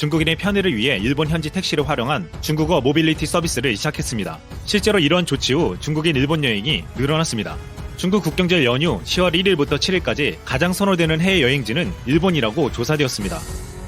중국인의 편의를 위해 일본 현지 택시를 활용한 중국어 모빌리티 서비스를 시작했습니다. 실제로 이러한 조치 후 중국인 일본 여행이 늘어났습니다. 중국 국경절 연휴 10월 1일부터 7일까지 가장 선호되는 해외 여행지는 일본이라고 조사되었습니다.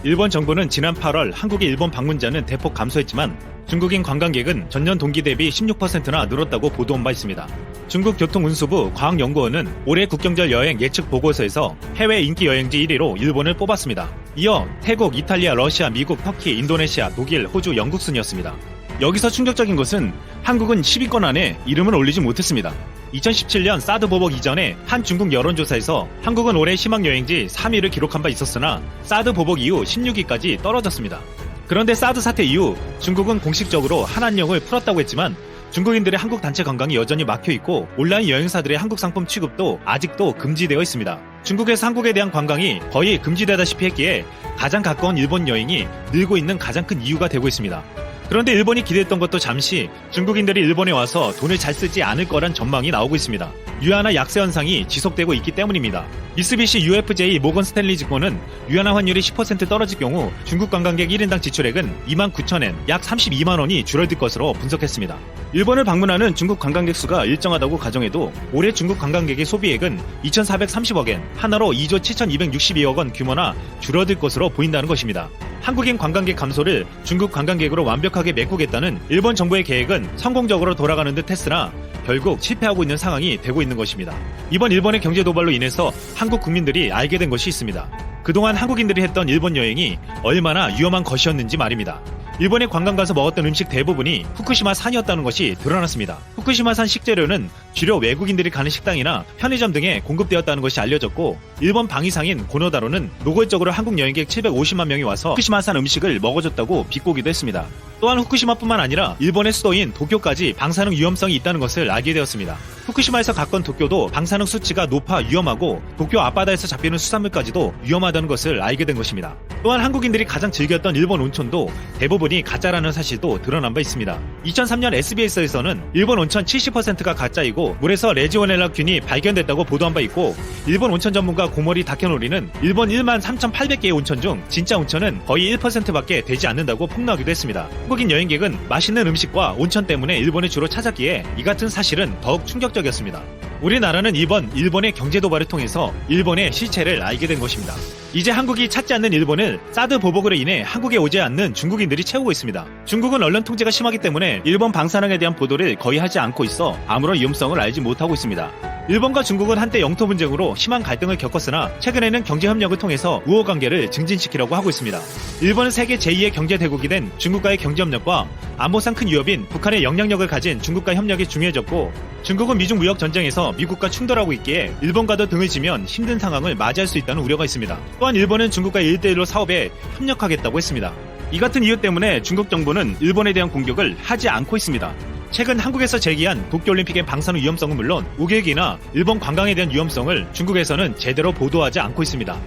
일본 정부는 지난 8월 한국의 일본 방문자는 대폭 감소했지만 중국인 관광객은 전년 동기 대비 16%나 늘었다고 보도한 바 있습니다. 중국 교통운수부 과학연구원은 올해 국경절 여행 예측 보고서에서 해외 인기 여행지 1위로 일본을 뽑았습니다. 이어 태국, 이탈리아, 러시아, 미국, 터키, 인도네시아, 독일, 호주, 영국 순이었습니다. 여기서 충격적인 것은 한국은 10위권 안에 이름을 올리지 못했습니다. 2017년 사드 보복 이전에 한 중국 여론조사에서 한국은 올해 희망여행지 3위를 기록한 바 있었으나 사드 보복 이후 16위까지 떨어졌습니다. 그런데 사드 사태 이후 중국은 공식적으로 한한령을 풀었다고 했지만 중국인들의 한국 단체 관광이 여전히 막혀있고 온라인 여행사들의 한국 상품 취급도 아직도 금지되어 있습니다. 중국에서 한국에 대한 관광이 거의 금지되다시피 했기에 가장 가까운 일본 여행이 늘고 있는 가장 큰 이유가 되고 있습니다. 그런데 일본이 기대했던 것도 잠시 중국인들이 일본에 와서 돈을 잘 쓰지 않을 거란 전망이 나오고 있습니다. 유안화 약세 현상이 지속되고 있기 때문입니다. 미쓰비시 UFJ 모건 스탠리 증권은 유안화 환율이 10% 떨어질 경우 중국 관광객 1인당 지출액은 29,000엔 약 32만 원이 줄어들 것으로 분석했습니다. 일본을 방문하는 중국 관광객 수가 일정하다고 가정해도 올해 중국 관광객의 소비액은 2,430억엔, 하나로 2조 7,262억 원 규모나 줄어들 것으로 보인다는 것입니다. 한국인 관광객 감소를 중국 관광객으로 완벽하게 메꾸겠다는 일본 정부의 계획은 성공적으로 돌아가는 듯 했으나 결국 실패하고 있는 상황이 되고 있는 것입니다. 이번 일본의 경제 도발로 인해서 한국 국민들이 알게 된 것이 있습니다. 그동안 한국인들이 했던 일본 여행이 얼마나 위험한 것이었는지 말입니다. 일본에 관광 가서 먹었던 음식 대부분이 후쿠시마 산이었다는 것이 드러났습니다. 후쿠시마산 식재료는 주로 외국인들이 가는 식당이나 편의점 등에 공급되었다는 것이 알려졌고 일본 방위상인 고노다로는 노골적으로 한국 여행객 750만 명이 와서 후쿠시마산 음식을 먹어줬다고 비꼬기도 했습니다. 또한 후쿠시마뿐만 아니라 일본의 수도인 도쿄까지 방사능 위험성이 있다는 것을 알게 되었습니다. 후쿠시마에서 가까운 도쿄도 방사능 수치가 높아 위험하고 도쿄 앞바다에서 잡히는 수산물까지도 위험하다는 것을 알게 된 것입니다. 또한 한국인들이 가장 즐겼던 일본 온천도 대부분이 가짜라는 사실도 드러난 바 있습니다. 2003년 SBS에서는 일본 온천 70%가 가짜이고 물에서 레지오넬라균이 발견됐다고 보도한 바 있고 일본 온천 전문가 고모리 다케노리는 일본 13,800개의 온천 중 진짜 온천은 거의 1%밖에 되지 않는다고 폭로하기도 했습니다. 한국인 여행객은 맛있는 음식과 온천 때문에 일본을 주로 찾았기에 이 같은 사실은 더욱 충격적이었습니다. 우리나라는 이번 일본의 경제 도발을 통해서 일본의 실체를 알게 된 것입니다. 이제 한국이 찾지 않는 일본을 사드 보복으로 인해 한국에 오지 않는 중국인들이 채우고 있습니다. 중국은 언론 통제가 심하기 때문에 일본 방사능에 대한 보도를 거의 하지 않고 있어 아무런 위험성을 알지 못하고 있습니다. 일본과 중국은 한때 영토 분쟁으로 심한 갈등을 겪었으나 최근에는 경제협력을 통해서 우호관계를 증진시키려고 하고 있습니다. 일본은 세계 제2의 경제대국이 된 중국과의 경제협력과 안보상 큰 위협인 북한의 영향력을 가진 중국과 협력이 중요해졌고 중국은 미중 무역 전쟁에서 미국과 충돌하고 있기에 일본과도 등을 지면 힘든 상황을 맞이할 수 있다는 우려가 있습니다. 또한 일본은 중국과 1대1로 사업에 협력하겠다고 했습니다. 이 같은 이유 때문에 중국 정부는 일본에 대한 공격을 하지 않고 있습니다. 최근 한국에서 제기한 도쿄올림픽의 방사능 위험성은 물론 우길기나 일본 관광에 대한 위험성을 중국에서는 제대로 보도하지 않고 있습니다.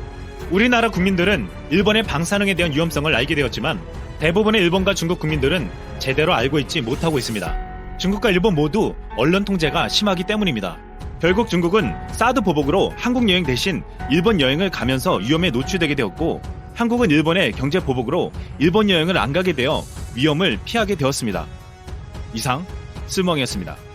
우리나라 국민들은 일본의 방사능에 대한 위험성을 알게 되었지만 대부분의 일본과 중국 국민들은 제대로 알고 있지 못하고 있습니다. 중국과 일본 모두 언론 통제가 심하기 때문입니다. 결국 중국은 사드 보복으로 한국 여행 대신 일본 여행을 가면서 위험에 노출되게 되었고 한국은 일본의 경제 보복으로 일본 여행을 안 가게 되어 위험을 피하게 되었습니다. 이상 쓸멍이었습니다.